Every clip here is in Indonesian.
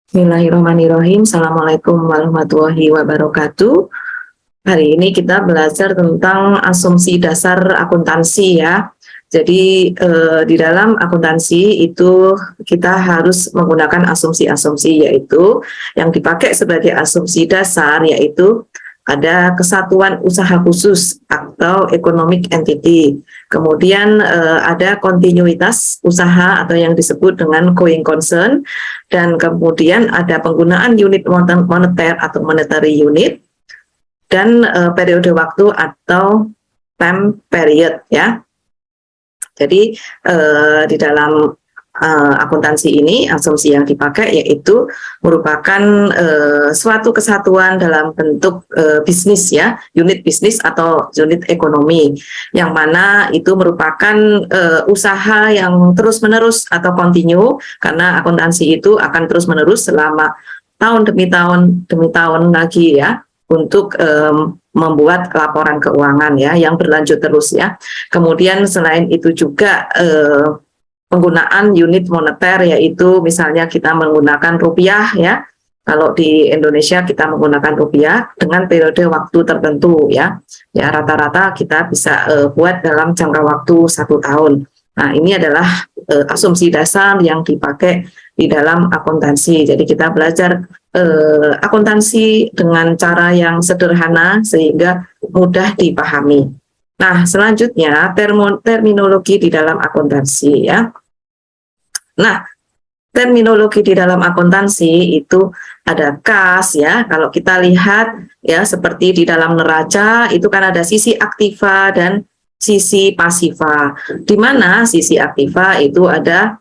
Bismillahirrahmanirrahim. Assalamualaikum warahmatullahi wabarakatuh. Hari ini kita belajar tentang asumsi dasar akuntansi ya. Jadi di dalam akuntansi itu kita harus menggunakan asumsi-asumsi, yaitu yang dipakai sebagai asumsi dasar yaitu ada kesatuan usaha khusus atau economic entity. Kemudian ada kontinuitas usaha atau yang disebut dengan going concern, dan kemudian ada penggunaan unit moneter atau monetary unit, dan periode waktu atau time period ya. Jadi di dalam akuntansi ini asumsi yang dipakai yaitu merupakan suatu kesatuan dalam bentuk bisnis ya, unit bisnis atau unit ekonomi, yang mana itu merupakan usaha yang terus-menerus atau kontinu, karena akuntansi itu akan terus-menerus selama tahun demi tahun lagi ya, untuk membuat laporan keuangan ya yang berlanjut terus ya. Kemudian selain itu juga penggunaan unit moneter, yaitu misalnya kita menggunakan rupiah ya. Kalau di Indonesia kita menggunakan rupiah dengan periode waktu tertentu ya. Ya rata-rata kita bisa buat dalam jangka waktu 1 tahun. Nah, ini adalah asumsi dasar yang dipakai di dalam akuntansi. Jadi kita belajar akuntansi dengan cara yang sederhana sehingga mudah dipahami. Nah, selanjutnya terminologi di dalam akuntansi ya. Nah, terminologi di dalam akuntansi itu ada kas ya. Kalau kita lihat ya, seperti di dalam neraca itu kan ada sisi aktiva dan sisi pasiva. Di mana sisi aktiva itu ada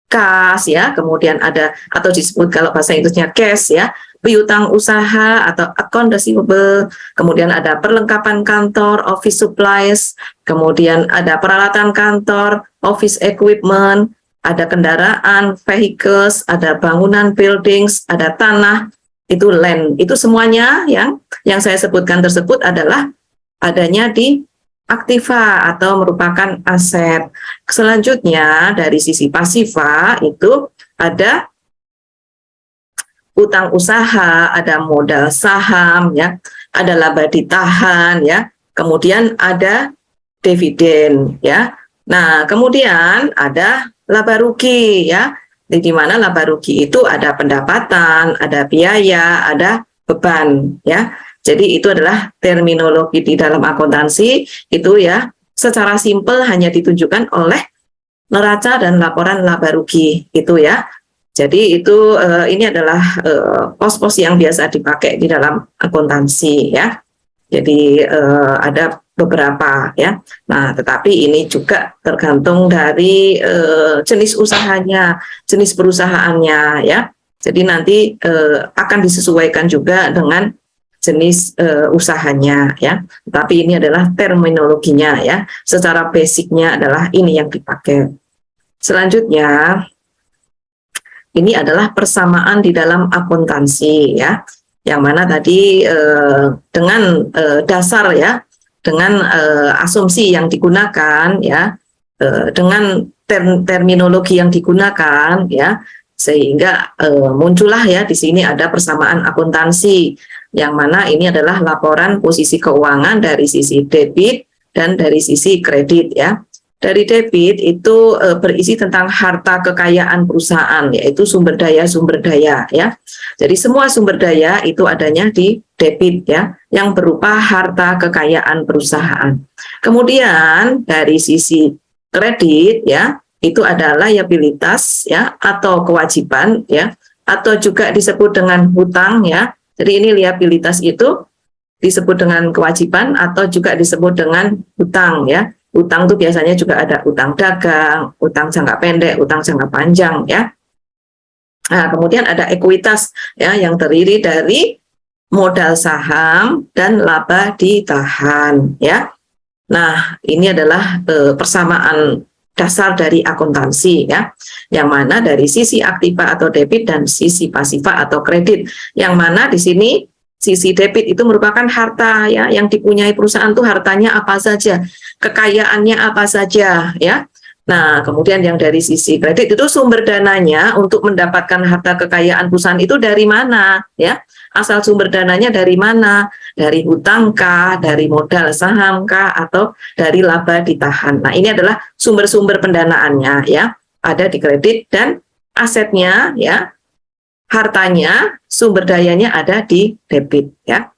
kas ya, kemudian ada atau disebut kalau bahasa Inggrisnya cash ya, piutang usaha atau account receivable, kemudian ada perlengkapan kantor, office supplies, kemudian ada peralatan kantor, office equipment, ada kendaraan, vehicles, ada bangunan, buildings, ada tanah, itu land. Itu semuanya yang saya sebutkan tersebut adalah adanya di aktiva atau merupakan aset. Selanjutnya dari sisi pasiva itu ada utang usaha, ada modal saham ya, ada laba ditahan ya, kemudian ada dividen ya. Nah, kemudian ada laba rugi ya, di mana laba rugi itu ada pendapatan, ada biaya, ada beban ya. Jadi itu adalah terminologi di dalam akuntansi itu ya, secara simpel hanya ditunjukkan oleh neraca dan laporan laba rugi itu ya. Jadi itu ini adalah pos-pos yang biasa dipakai di dalam akuntansi ya. Jadi ada beberapa ya. Nah, tetapi ini juga tergantung dari jenis usahanya, jenis perusahaannya ya. Jadi nanti akan disesuaikan juga dengan jenis usahanya ya. Tapi ini adalah terminologinya ya. Secara basicnya adalah ini yang dipakai. Selanjutnya ini adalah persamaan di dalam akuntansi ya. Yang mana tadi dengan dasar ya, dengan asumsi yang digunakan ya, dengan terminologi yang digunakan ya, sehingga muncullah ya di sini ada persamaan akuntansi, yang mana ini adalah laporan posisi keuangan dari sisi debit dan dari sisi kredit ya. Dari debit itu berisi tentang harta kekayaan perusahaan, yaitu sumber daya ya. Jadi semua sumber daya itu adanya di debit ya, yang berupa harta kekayaan perusahaan. Kemudian dari sisi kredit ya, itu adalah liabilitas ya, atau kewajiban ya, atau juga disebut dengan hutang ya. Jadi ini liabilitas itu disebut dengan kewajiban atau juga disebut dengan hutang ya. Hutang itu biasanya juga ada hutang dagang, hutang jangka pendek, hutang jangka panjang ya. Nah, kemudian ada ekuitas ya, yang terdiri dari modal saham dan laba ditahan ya. Nah, ini adalah persamaan dasar dari akuntansi ya, yang mana dari sisi aktiva atau debit dan sisi pasiva atau kredit, yang mana di sini sisi debit itu merupakan harta ya, yang dipunyai perusahaan itu hartanya apa saja, kekayaannya apa saja ya. Nah, kemudian yang dari sisi kredit itu sumber dananya untuk mendapatkan harta kekayaan perusahaan itu dari mana, ya? Asal sumber dananya dari mana? Dari hutang kah, dari modal saham kah, atau dari laba ditahan. Nah, ini adalah sumber-sumber pendanaannya, ya. Ada di kredit dan asetnya, ya. Hartanya, sumber dayanya ada di debit, ya.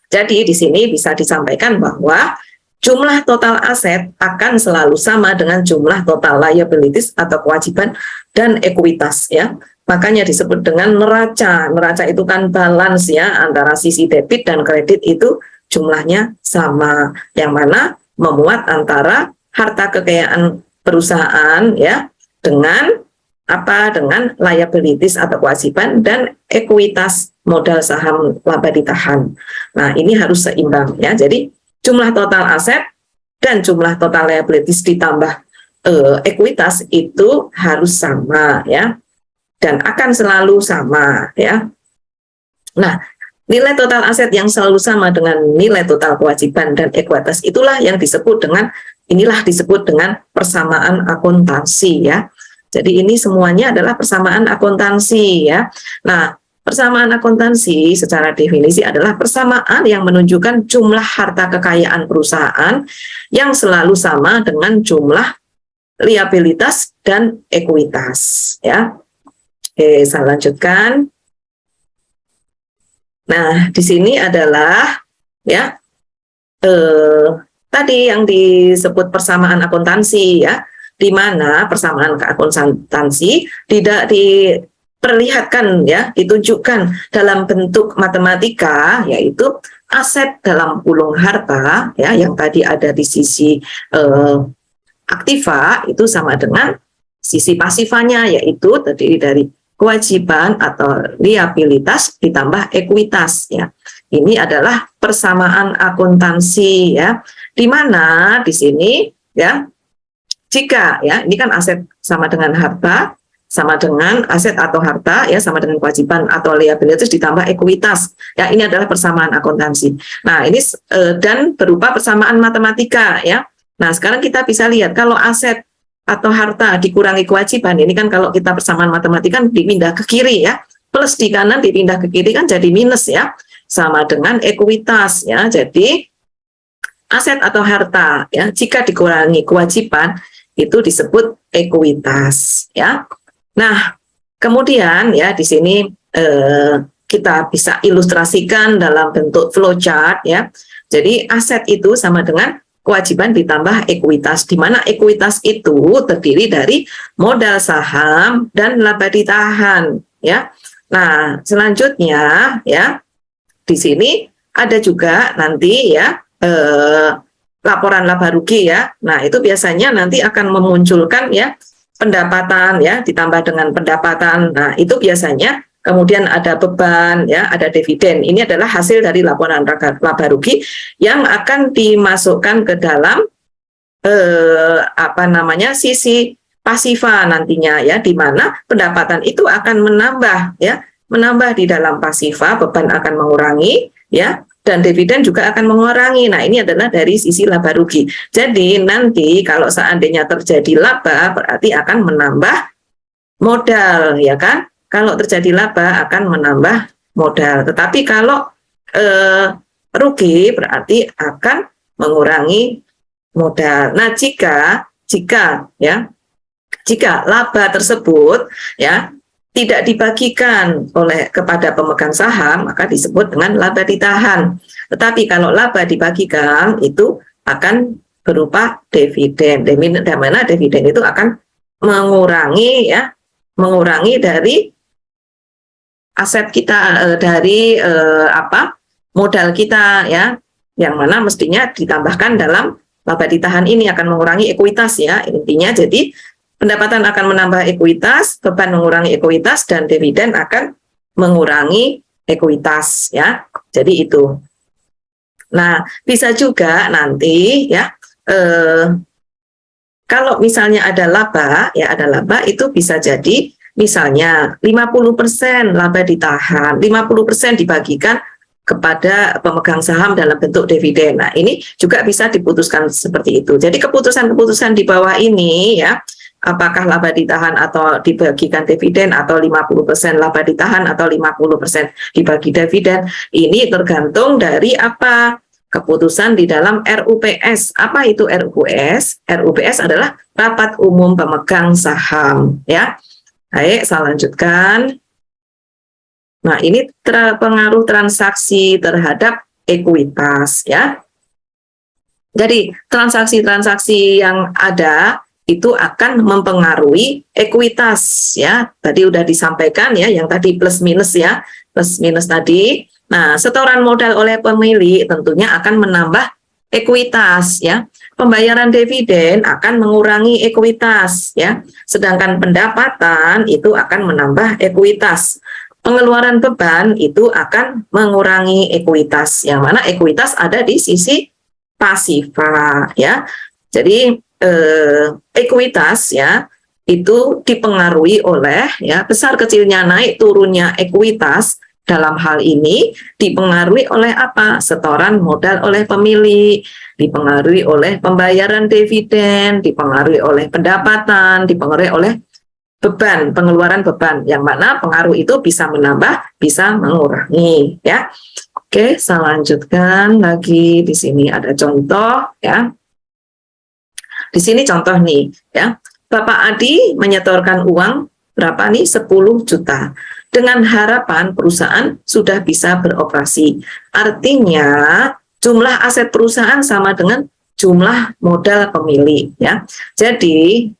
Jadi di sini bisa disampaikan bahwa jumlah total aset akan selalu sama dengan jumlah total liabilities atau kewajiban dan ekuitas, ya. Makanya disebut dengan neraca. Neraca itu kan balance, ya, antara sisi debit dan kredit itu jumlahnya sama, yang mana memuat antara harta kekayaan perusahaan, ya, dengan apa, dengan liabilities atau kewajiban dan ekuitas modal saham laba ditahan. Nah, ini harus seimbang, ya. Jadi jumlah total aset dan jumlah total liabilities ditambah ekuitas itu harus sama, ya, dan akan selalu sama, ya. Nah, nilai total aset yang selalu sama dengan nilai total kewajiban dan ekuitas itulah yang disebut dengan persamaan akuntansi, ya. Jadi ini semuanya adalah persamaan akuntansi, ya. Nah, persamaan akuntansi secara definisi adalah persamaan yang menunjukkan jumlah harta kekayaan perusahaan yang selalu sama dengan jumlah liabilitas dan ekuitas, ya. Oke, saya lanjutkan. Nah, di sini adalah, ya, tadi yang disebut persamaan akuntansi, ya, di mana persamaan akuntansi tidak diperlihatkan, ya, ditunjukkan dalam bentuk matematika, yaitu aset dalam pulung harta, ya, yang tadi ada di sisi aktiva itu sama dengan sisi pasifanya, yaitu terdiri dari kewajiban atau liabilitas ditambah ekuitas, ya. Ini adalah persamaan akuntansi, ya, di mana di sini, ya, jika, ya, ini kan aset sama dengan harta, sama dengan aset atau harta, ya, sama dengan kewajiban atau liabilitas ditambah ekuitas, ya, ini adalah persamaan akuntansi. Nah, ini dan berupa persamaan matematika, ya. Nah, sekarang kita bisa lihat kalau aset atau harta dikurangi kewajiban, ini kan kalau kita persamaan matematika kan dipindah ke kiri, ya, plus di kanan dipindah ke kiri kan jadi minus, ya, sama dengan ekuitas, ya. Jadi aset atau harta, ya, jika dikurangi kewajiban itu disebut ekuitas, ya. Nah, kemudian, ya, di sini kita bisa ilustrasikan dalam bentuk flowchart, ya. Jadi aset itu sama dengan kewajiban ditambah ekuitas, di mana ekuitas itu terdiri dari modal saham dan laba ditahan, ya. Nah, selanjutnya, ya, di sini ada juga nanti, ya, laporan laba rugi, ya. Nah, itu biasanya nanti akan memunculkan, ya, pendapatan, ya, ditambah dengan pendapatan. Nah, itu biasanya kemudian ada beban, ya, ada dividen. Ini adalah hasil dari laporan laba rugi yang akan dimasukkan ke dalam sisi pasifa nantinya, ya, di mana pendapatan itu akan menambah, ya, menambah di dalam pasifa, beban akan mengurangi, ya, dan dividen juga akan mengurangi. Nah, ini adalah dari sisi laba rugi. Jadi nanti kalau seandainya terjadi laba berarti akan menambah modal, ya kan? Kalau terjadi laba akan menambah modal. Tetapi kalau rugi berarti akan mengurangi modal. Nah, jika laba tersebut, ya, tidak dibagikan kepada pemegang saham, maka disebut dengan laba ditahan. Tetapi kalau laba dibagikan, itu akan berupa dividen. Di mana dividen itu akan mengurangi, ya, mengurangi dari aset kita, dari modal kita, ya, yang mana mestinya ditambahkan dalam laba ditahan ini akan mengurangi ekuitas, ya, intinya. Jadi pendapatan akan menambah ekuitas, beban mengurangi ekuitas, dan dividen akan mengurangi ekuitas, ya. Jadi itu. Nah, bisa juga nanti, ya, kalau misalnya ada laba, ya, ada laba itu bisa jadi misalnya 50% laba ditahan, 50% dibagikan kepada pemegang saham dalam bentuk dividen. Nah, ini juga bisa diputuskan seperti itu. Jadi keputusan-keputusan di bawah ini ya, apakah laba ditahan atau dibagikan dividen, atau 50% laba ditahan atau 50% dibagi dividen, ini tergantung dari apa? Keputusan di dalam RUPS. Apa itu RUPS? RUPS adalah rapat umum pemegang saham ya. Baik, saya lanjutkan. Nah, ini pengaruh transaksi terhadap ekuitas ya. Jadi, transaksi-transaksi yang ada itu akan mempengaruhi ekuitas ya. Tadi udah disampaikan ya, yang tadi plus minus ya, plus minus tadi. Nah, setoran modal oleh pemilik tentunya akan menambah ekuitas ya. Pembayaran dividen akan mengurangi ekuitas ya. Sedangkan pendapatan itu akan menambah ekuitas. Pengeluaran beban itu akan mengurangi ekuitas, yang mana ekuitas ada di sisi pasifa ya. Jadi ekuitas ya itu dipengaruhi oleh ya besar kecilnya naik turunnya ekuitas. Dalam hal ini dipengaruhi oleh apa? Setoran modal oleh pemilik, dipengaruhi oleh pembayaran dividen, dipengaruhi oleh pendapatan, dipengaruhi oleh beban, pengeluaran beban, yang mana pengaruh itu bisa menambah, bisa mengurangi ya. Oke, saya lanjutkan lagi. Di sini ada contoh ya. Di sini contoh nih ya. Bapak Adi menyetorkan uang berapa nih? 10 juta. Dengan harapan perusahaan sudah bisa beroperasi. Artinya jumlah aset perusahaan sama dengan jumlah modal pemilik ya. Jadi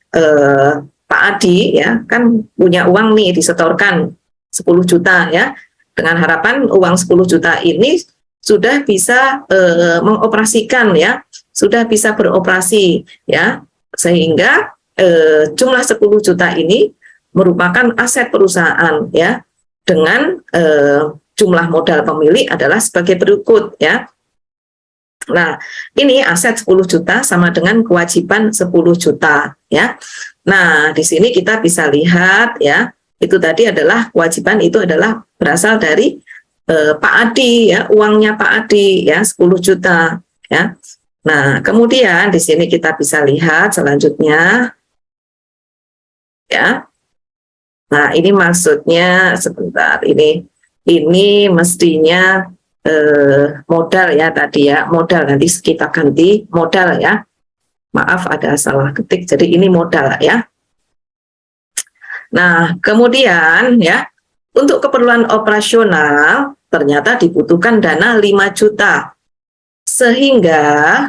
Pak Adi ya kan punya uang nih disetorkan 10 juta ya, dengan harapan uang 10 juta ini sudah bisa mengoperasikan ya, sudah bisa beroperasi ya, sehingga jumlah 10 juta ini merupakan aset perusahaan ya, dengan jumlah modal pemilik adalah sebagai berikut ya. Nah, ini aset 10 juta sama dengan kewajiban 10 juta ya. Nah, di sini kita bisa lihat ya, itu tadi adalah kewajiban, itu adalah berasal dari Pak Adi ya, uangnya Pak Adi ya, 10 juta ya. Nah, kemudian di sini kita bisa lihat selanjutnya ya. Nah, ini maksudnya sebentar, ini mestinya modal ya tadi ya, modal, nanti kita ganti modal ya. Maaf ada salah ketik, jadi ini modal ya. Nah, kemudian ya, untuk keperluan operasional ternyata dibutuhkan dana 5 juta. Sehingga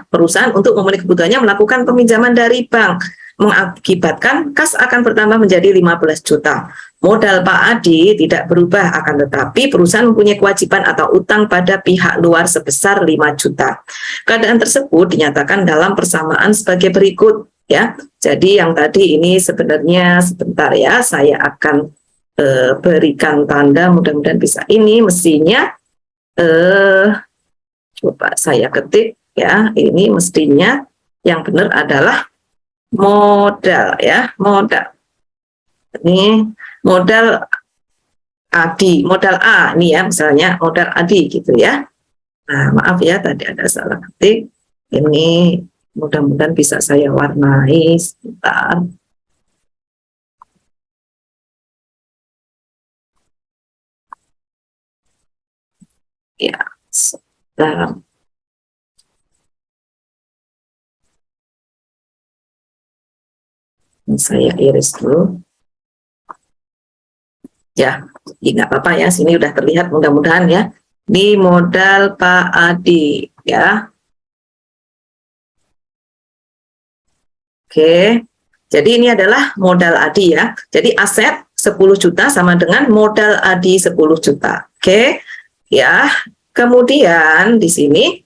perusahaan untuk memenuhi kebutuhannya melakukan peminjaman dari bank, mengakibatkan kas akan bertambah menjadi 15 juta. Modal Pak Adi tidak berubah, akan tetapi perusahaan mempunyai kewajiban atau utang pada pihak luar sebesar 5 juta. Keadaan tersebut dinyatakan dalam persamaan sebagai berikut ya. Jadi yang tadi ini sebenarnya sebentar ya, saya akan berikan tanda, mudah-mudahan bisa. Ini mestinya coba saya ketik ya, ini mestinya yang benar adalah modal ya, modal. Ini modal Adi, modal A nih ya, misalnya modal Adi gitu ya. Nah, maaf ya tadi ada salah ketik. Ini mudah-mudahan bisa saya warnai sebentar. Ya, sebentar. Saya iris dulu. Ya, nggak apa-apa ya, sini udah terlihat mudah-mudahan ya. Di modal Pak Adi ya. Oke, jadi ini adalah modal Adi ya. Jadi aset 10 juta sama dengan modal Adi 10 juta. Oke, ya. Kemudian di sini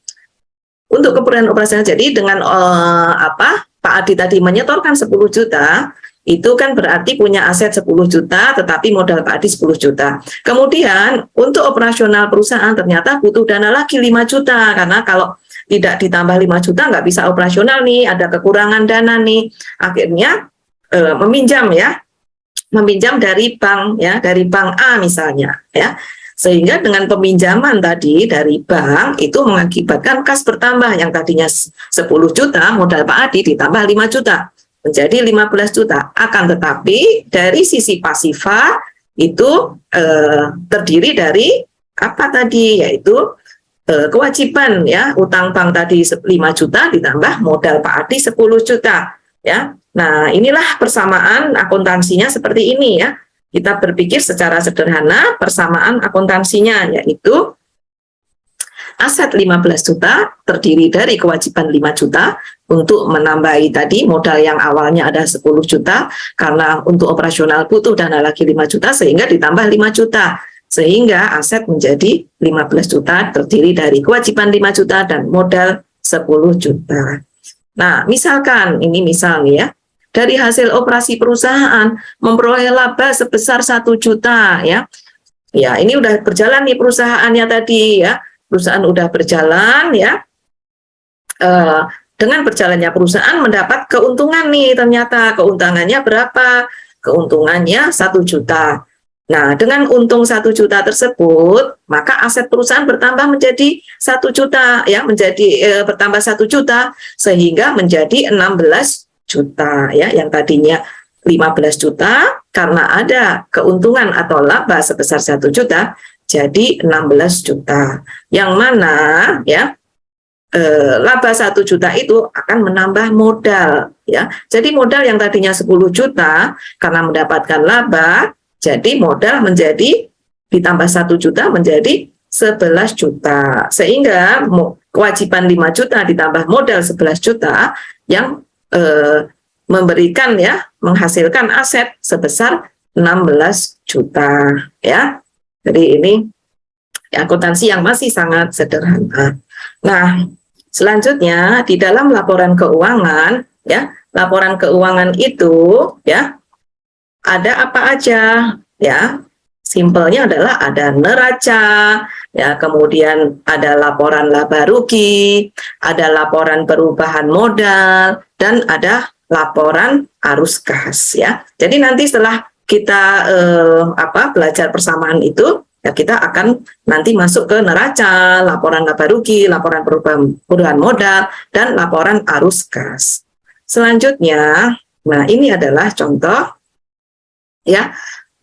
untuk keperluan operasional, jadi dengan Pak Adi tadi menyetorkan 10 juta, itu kan berarti punya aset 10 juta, tetapi modal Pak Adi 10 juta. Kemudian untuk operasional perusahaan ternyata butuh dana lagi 5 juta, karena kalau tidak ditambah 5 juta nggak bisa operasional nih, ada kekurangan dana nih. Akhirnya meminjam ya, meminjam dari bank ya, dari bank A misalnya ya. Sehingga dengan peminjaman tadi dari bank itu mengakibatkan kas bertambah, yang tadinya 10 juta modal Pak Adi ditambah 5 juta menjadi 15 juta. Akan tetapi dari sisi pasifa itu terdiri dari apa tadi, yaitu kewajiban ya, utang bank tadi 5 juta ditambah modal Pak Adi 10 juta ya. Nah, inilah persamaan akuntansinya seperti ini ya. Kita berpikir secara sederhana persamaan akuntansinya, yaitu aset 15 juta terdiri dari kewajiban 5 juta untuk menambahi tadi modal yang awalnya ada 10 juta, karena untuk operasional butuh dana lagi 5 juta sehingga ditambah 5 juta. Sehingga aset menjadi 15 juta terdiri dari kewajiban 5 juta dan modal 10 juta. Nah, misalkan, ini misal nih ya, dari hasil operasi perusahaan memperoleh laba sebesar 1 juta ya. Ya, ini udah berjalan nih perusahaannya tadi ya. Perusahaan udah berjalan ya. Dengan berjalannya perusahaan mendapat keuntungan nih, ternyata keuntungannya berapa? Keuntungannya 1 juta. Nah, dengan untung 1 juta tersebut, maka aset perusahaan bertambah menjadi 1 juta ya, menjadi bertambah 1 juta sehingga menjadi 16 juta ya, yang tadinya 15 juta karena ada keuntungan atau laba sebesar 1 juta jadi 16 juta. Yang mana ya laba 1 juta itu akan menambah modal ya. Jadi modal yang tadinya 10 juta karena mendapatkan laba, jadi modal menjadi ditambah 1 juta menjadi 11 juta. Sehingga kewajiban 5 juta ditambah modal 11 juta yang memberikan ya, menghasilkan aset sebesar 16 juta ya. Jadi ini akuntansi yang masih sangat sederhana. Nah, selanjutnya di dalam laporan keuangan ya, laporan keuangan itu ya ada apa aja ya. Simpelnya adalah ada neraca, ya, kemudian ada laporan laba rugi, ada laporan perubahan modal, dan ada laporan arus kas ya. Jadi nanti setelah kita belajar persamaan itu, ya kita akan nanti masuk ke neraca, laporan laba rugi, laporan perubahan modal, dan laporan arus kas. Selanjutnya, nah ini adalah contoh ya.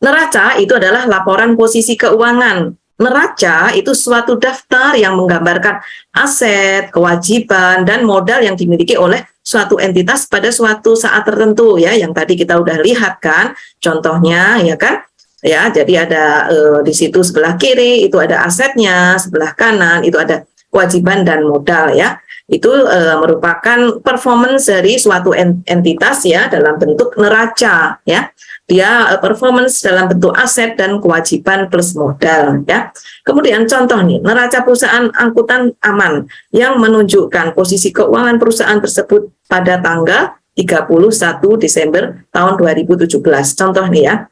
Neraca itu adalah laporan posisi keuangan. Neraca itu suatu daftar yang menggambarkan aset, kewajiban, dan modal yang dimiliki oleh suatu entitas pada suatu saat tertentu ya, yang tadi kita udah lihat kan contohnya ya kan. Ya, jadi ada di situ sebelah kiri itu ada asetnya, sebelah kanan itu ada kewajiban dan modal ya. Itu merupakan performance dari suatu entitas ya dalam bentuk neraca ya. Dia performance dalam bentuk aset dan kewajiban plus modal ya. Kemudian contoh nih, neraca perusahaan angkutan aman yang menunjukkan posisi keuangan perusahaan tersebut pada tanggal 31 Desember tahun 2017. Contoh nih ya.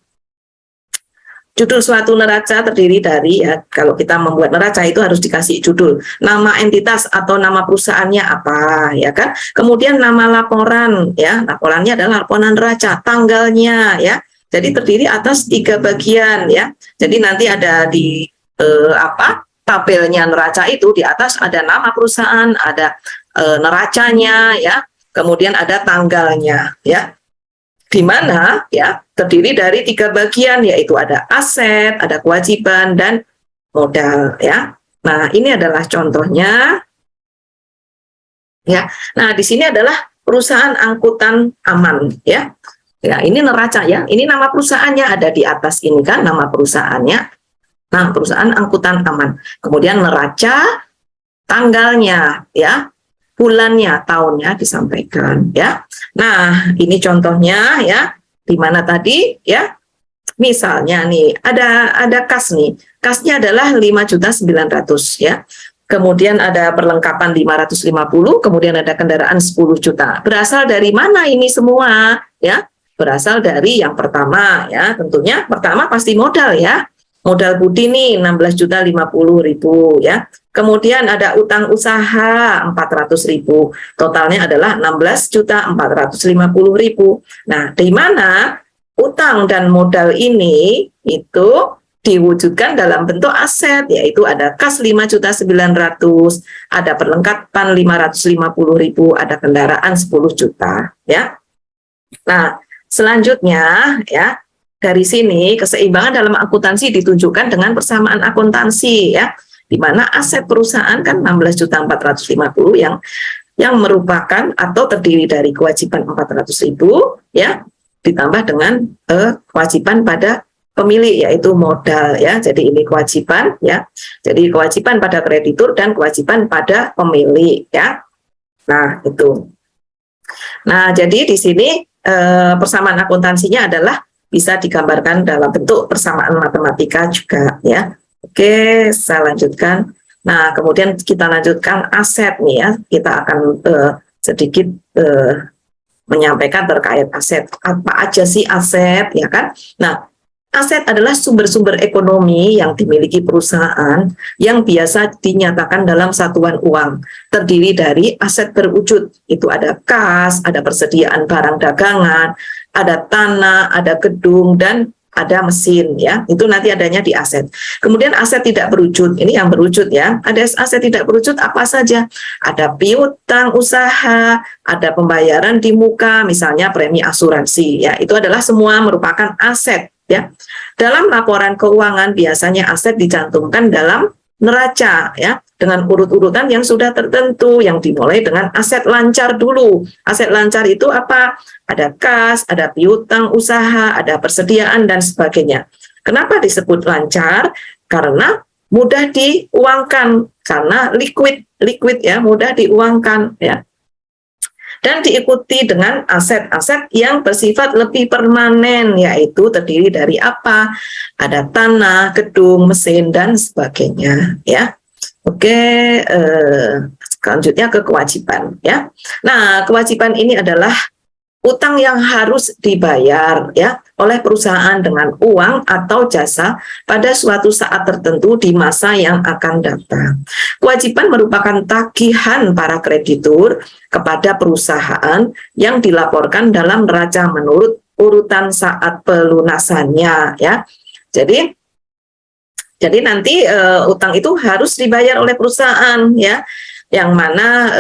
Judul suatu neraca terdiri dari ya, kalau kita membuat neraca itu harus dikasih judul, nama entitas atau nama perusahaannya apa ya kan. Kemudian nama laporan ya, laporannya adalah laporan neraca, tanggalnya ya. Jadi terdiri atas 3 bagian ya. Jadi nanti ada di tabelnya neraca itu di atas ada nama perusahaan, ada neracanya ya. Kemudian ada tanggalnya ya. Di mana ya terdiri dari 3 bagian, yaitu ada aset, ada kewajiban, dan modal ya. Nah, ini adalah contohnya ya. Nah, di sini adalah perusahaan angkutan aman ya. Ya, ini neraca ya. Ini nama perusahaannya ada di atas ini kan, nama perusahaannya. Nah, perusahaan angkutan aman. Kemudian neraca, tanggalnya ya, bulannya, tahunnya disampaikan ya. Nah, ini contohnya ya, di mana tadi ya, misalnya nih ada kas nih, kasnya adalah 5.900.000 ya. Kemudian ada perlengkapan 550, kemudian ada kendaraan 10 juta. Berasal dari mana ini semua ya? Berasal dari yang pertama ya, tentunya pertama pasti modal ya. Modal budi nih 16.050.000 ya. Kemudian ada utang usaha 400.000. Totalnya adalah 16.450.000. Nah, di mana utang dan modal ini itu diwujudkan dalam bentuk aset, yaitu ada kas 5.900.000, ada perlengkapan 550.000, ada kendaraan 10 juta, ya. Nah, selanjutnya ya, dari sini keseimbangan dalam akuntansi ditunjukkan dengan persamaan akuntansi ya, di mana aset perusahaan kan 16.450.000 yang merupakan atau terdiri dari kewajiban 400.000 ya, ditambah dengan kewajiban pada pemilik yaitu modal ya. Jadi ini kewajiban ya. Jadi kewajiban pada kreditur dan kewajiban pada pemilik ya. Nah, itu. Nah, jadi di sini persamaan akuntansinya adalah bisa digambarkan dalam bentuk persamaan matematika juga ya. Oke, saya lanjutkan. Nah, kemudian kita lanjutkan aset nih ya. Kita akan sedikit menyampaikan terkait aset. Apa aja sih aset ya kan? Nah, aset adalah sumber-sumber ekonomi yang dimiliki perusahaan yang biasa dinyatakan dalam satuan uang. Terdiri dari aset berwujud, itu ada kas, ada persediaan barang dagangan, ada tanah, ada gedung, dan ada mesin ya. Itu nanti adanya di aset. Kemudian aset tidak berwujud, ini yang berwujud ya. Ada aset tidak berwujud apa saja? Ada piutang usaha, ada pembayaran di muka, misalnya premi asuransi ya. Itu adalah semua merupakan aset. Ya, dalam laporan keuangan biasanya aset dicantumkan dalam neraca ya, dengan urut-urutan yang sudah tertentu, yang dimulai dengan aset lancar dulu. Aset lancar itu apa? Ada kas, ada piutang usaha, ada persediaan dan sebagainya. Kenapa disebut lancar? Karena mudah diuangkan, karena liquid ya, mudah diuangkan ya. Dan diikuti dengan aset-aset yang bersifat lebih permanen, yaitu terdiri dari apa? Ada tanah, gedung, mesin, dan sebagainya. Ya, oke. Selanjutnya ke kewajiban. Ya, nah kewajiban ini adalah utang yang harus dibayar ya oleh perusahaan dengan uang atau jasa pada suatu saat tertentu di masa yang akan datang. Kewajiban merupakan tagihan para kreditur kepada perusahaan yang dilaporkan dalam neraca menurut urutan saat pelunasannya ya. Jadi nanti utang itu harus dibayar oleh perusahaan ya, yang mana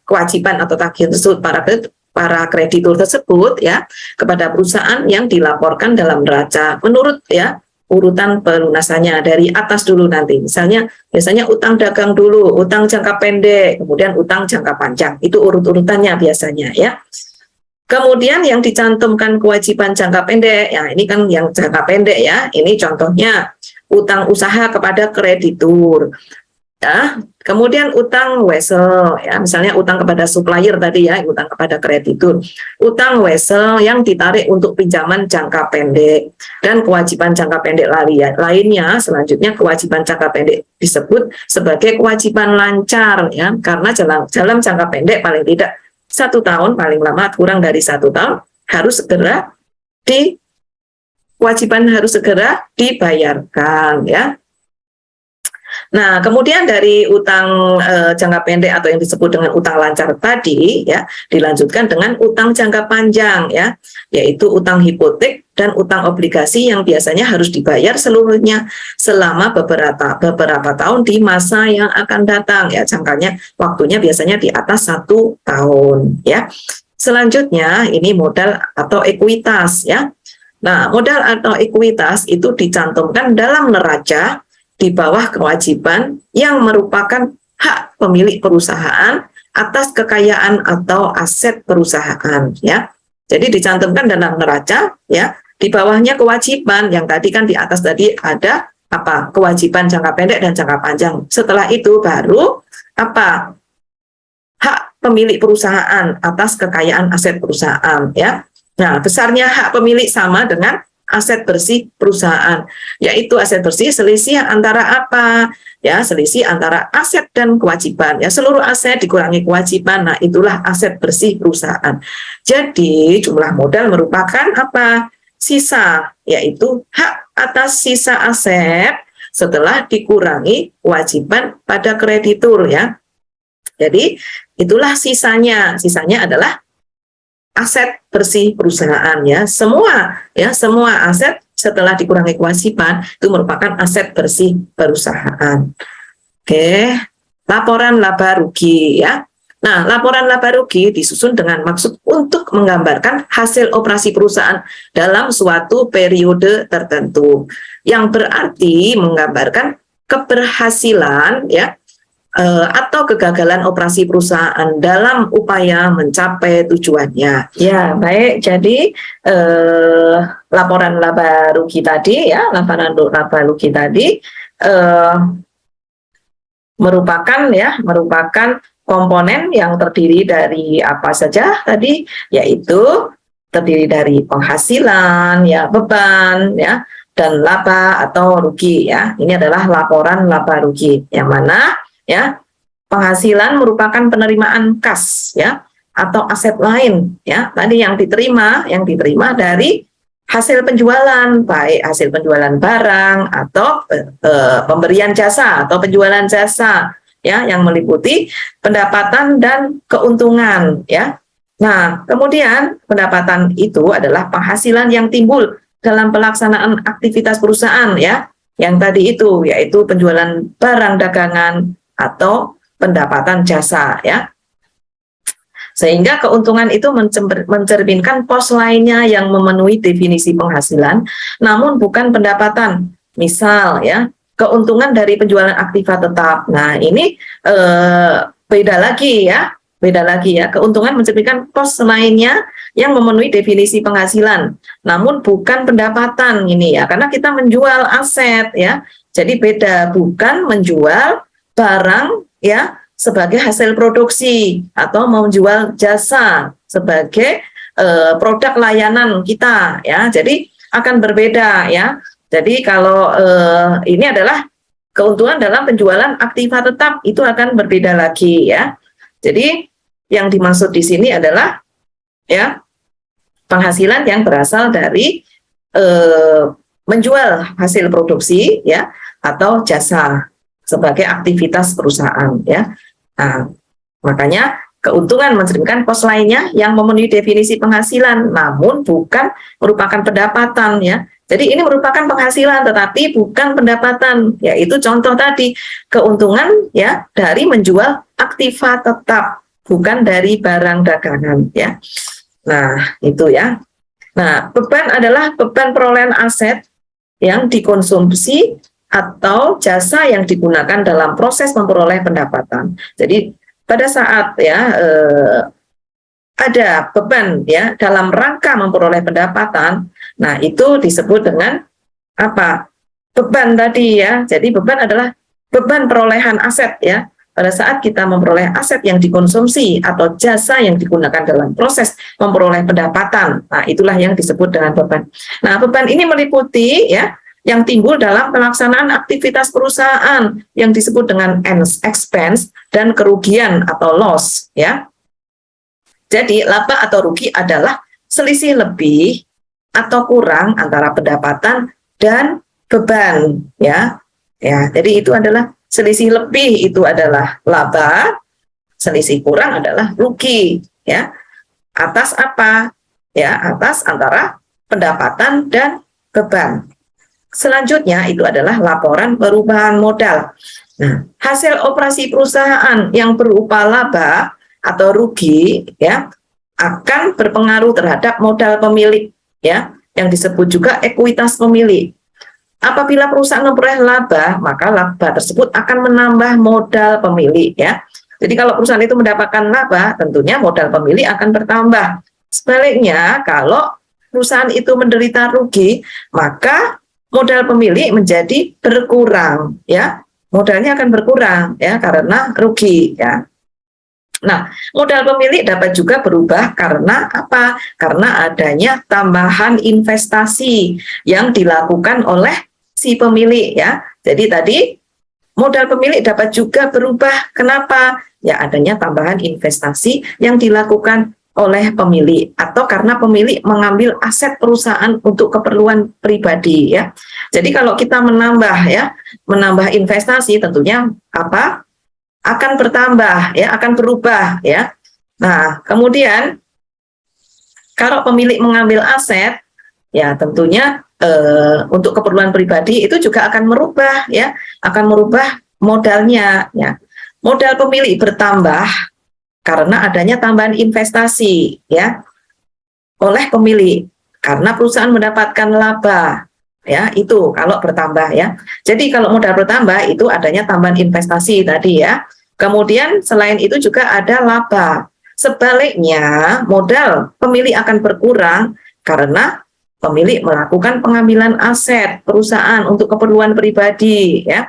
kewajiban atau tagihan tersebut para kreditur tersebut ya kepada perusahaan yang dilaporkan dalam neraca menurut ya urutan pelunasannya dari atas dulu nanti. Biasanya utang dagang dulu, utang jangka pendek, kemudian utang jangka panjang. Itu urut-urutannya biasanya ya. Kemudian yang dicantumkan kewajiban jangka pendek, ya ini kan yang jangka pendek ya. Ini contohnya utang usaha kepada kreditur. Ya, kemudian utang wesel ya, misalnya utang kepada supplier tadi ya, utang kepada kreditur. Utang wesel yang ditarik untuk pinjaman jangka pendek, dan kewajiban jangka pendek lainnya. Selanjutnya kewajiban jangka pendek disebut sebagai kewajiban lancar ya, karena dalam jangka pendek paling tidak 1 tahun, paling lama kurang dari 1 tahun harus segera kewajiban harus segera dibayarkan ya. Nah, kemudian dari utang jangka pendek atau yang disebut dengan utang lancar tadi ya, dilanjutkan dengan utang jangka panjang ya, yaitu utang hipotek dan utang obligasi yang biasanya harus dibayar seluruhnya selama beberapa tahun di masa yang akan datang ya. Jangkanya waktunya biasanya di atas 1 tahun ya. Selanjutnya ini modal atau ekuitas ya. Nah, modal atau ekuitas itu dicantumkan dalam neraca di bawah kewajiban yang merupakan hak pemilik perusahaan atas kekayaan atau aset perusahaan ya. Jadi dicantumkan dalam neraca ya, di bawahnya kewajiban yang tadi kan di atas tadi ada apa? Kewajiban jangka pendek dan jangka panjang. Setelah itu baru apa? Hak pemilik perusahaan atas kekayaan aset perusahaan ya. Nah, besarnya hak pemilik sama dengan aset bersih perusahaan, yaitu aset bersih selisih antara apa ya, selisih antara aset dan kewajiban ya, seluruh aset dikurangi kewajiban. Nah, itulah aset bersih perusahaan. Jadi jumlah modal merupakan apa? Sisa, yaitu hak atas sisa aset setelah dikurangi kewajiban pada kreditur ya. Jadi itulah sisanya adalah aset bersih perusahaan ya, semua aset setelah dikurangi kewajiban itu merupakan aset bersih perusahaan. Oke, laporan laba rugi ya. Nah, laporan laba rugi disusun dengan maksud untuk menggambarkan hasil operasi perusahaan dalam suatu periode tertentu, yang berarti menggambarkan keberhasilan ya atau kegagalan operasi perusahaan dalam upaya mencapai tujuannya. Ya, baik. Jadi laporan laba rugi tadi ya, laporan laba rugi tadi merupakan komponen yang terdiri dari apa saja tadi, yaitu terdiri dari penghasilan, ya, beban, ya, dan laba atau rugi ya. Ini adalah laporan laba rugi yang mana ya penghasilan merupakan penerimaan kas ya atau aset lain ya tadi yang diterima dari hasil penjualan, baik hasil penjualan barang atau pemberian jasa atau penjualan jasa ya, yang meliputi pendapatan dan keuntungan ya. Nah, kemudian pendapatan itu adalah penghasilan yang timbul dalam pelaksanaan aktivitas perusahaan ya, yang tadi itu yaitu penjualan barang dagangan atau pendapatan jasa ya. Sehingga keuntungan itu mencerminkan pos lainnya yang memenuhi definisi penghasilan, namun bukan pendapatan. Misal ya, keuntungan dari penjualan aktiva tetap. Nah, ini beda lagi ya. Keuntungan mencerminkan pos lainnya yang memenuhi definisi penghasilan, namun bukan pendapatan ini ya, karena kita menjual aset ya. Jadi beda, bukan menjual barang ya sebagai hasil produksi atau menjual jasa sebagai produk layanan kita ya. Jadi akan berbeda ya. Jadi kalau ini adalah keuntungan dalam penjualan aktiva tetap, itu akan berbeda lagi ya. Jadi yang dimaksud di sini adalah ya penghasilan yang berasal dari menjual hasil produksi ya atau jasa sebagai aktivitas perusahaan ya. Nah, makanya keuntungan mencerminkan pos lainnya yang memenuhi definisi penghasilan, namun bukan merupakan pendapatan ya. Jadi ini merupakan penghasilan tetapi bukan pendapatan. Yaitu contoh tadi, keuntungan ya dari menjual aktiva tetap, bukan dari barang dagangan ya. Nah, itu ya. Nah, beban adalah beban perolehan aset yang dikonsumsi atau jasa yang digunakan dalam proses memperoleh pendapatan. Jadi pada saat ya ada beban ya dalam rangka memperoleh pendapatan, nah itu disebut dengan apa? Beban tadi ya. Jadi beban adalah beban perolehan aset ya. Pada saat kita memperoleh aset yang dikonsumsi atau jasa yang digunakan dalam proses memperoleh pendapatan, nah itulah yang disebut dengan beban. Nah, beban ini meliputi ya yang timbul dalam pelaksanaan aktivitas perusahaan yang disebut dengan expense dan kerugian atau loss ya. Jadi laba atau rugi adalah selisih lebih atau kurang antara pendapatan dan beban ya. Ya, jadi itu adalah selisih lebih itu adalah laba, selisih kurang adalah rugi ya. Atas apa? Ya, atas antara pendapatan dan beban. Selanjutnya itu adalah laporan perubahan modal. Nah, hasil operasi perusahaan yang berupa laba atau rugi ya akan berpengaruh terhadap modal pemilik ya, yang disebut juga ekuitas pemilik. Apabila perusahaan memperoleh laba, maka laba tersebut akan menambah modal pemilik ya. Jadi kalau perusahaan itu mendapatkan laba, tentunya modal pemilik akan bertambah. Sebaliknya, kalau perusahaan itu menderita rugi, maka modal pemilik menjadi berkurang ya, modalnya akan berkurang ya karena rugi ya. Nah, modal pemilik dapat juga berubah karena apa? Karena adanya tambahan investasi yang dilakukan oleh si pemilik ya. Jadi tadi modal pemilik dapat juga berubah. Kenapa? Ya adanya tambahan investasi yang dilakukan oleh pemilik atau karena pemilik mengambil aset perusahaan untuk keperluan pribadi ya. Jadi kalau kita menambah investasi tentunya apa? Akan bertambah ya, akan berubah ya. Nah, kemudian kalau pemilik mengambil aset Ya, tentunya untuk keperluan pribadi itu juga akan merubah ya, akan merubah modalnya ya. Modal pemilik bertambah karena adanya tambahan investasi ya oleh pemilik karena perusahaan mendapatkan laba ya, itu kalau bertambah ya. Jadi kalau modal bertambah itu adanya tambahan investasi tadi ya. Kemudian selain itu juga ada laba. Sebaliknya modal pemilik akan berkurang karena pemilik melakukan pengambilan aset perusahaan untuk keperluan pribadi ya.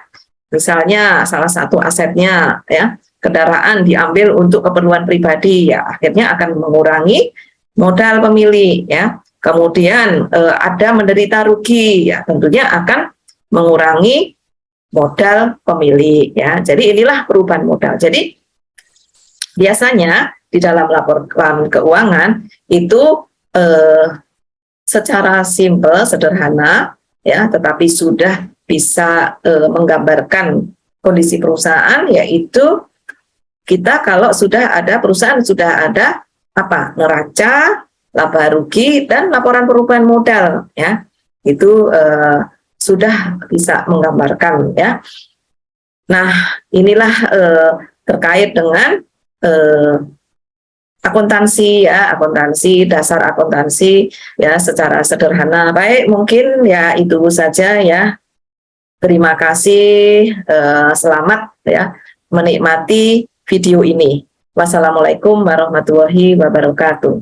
Misalnya salah satu asetnya ya kendaraan diambil untuk keperluan pribadi ya, akhirnya akan mengurangi modal pemilik ya. Kemudian ada menderita rugi ya, tentunya akan mengurangi modal pemilik ya. Jadi inilah perubahan modal. Jadi biasanya di dalam laporan keuangan itu secara simpel, sederhana, ya, tetapi sudah bisa menggambarkan kondisi perusahaan, yaitu kita kalau sudah ada perusahaan, sudah ada apa, neraca, laba rugi, dan laporan perubahan modal, ya, itu sudah bisa menggambarkan, ya. Nah, inilah terkait dengan akuntansi ya, akuntansi, dasar akuntansi ya secara sederhana. Baik, mungkin ya itu saja ya. Terima kasih, selamat ya menikmati video ini. Wassalamualaikum warahmatullahi wabarakatuh.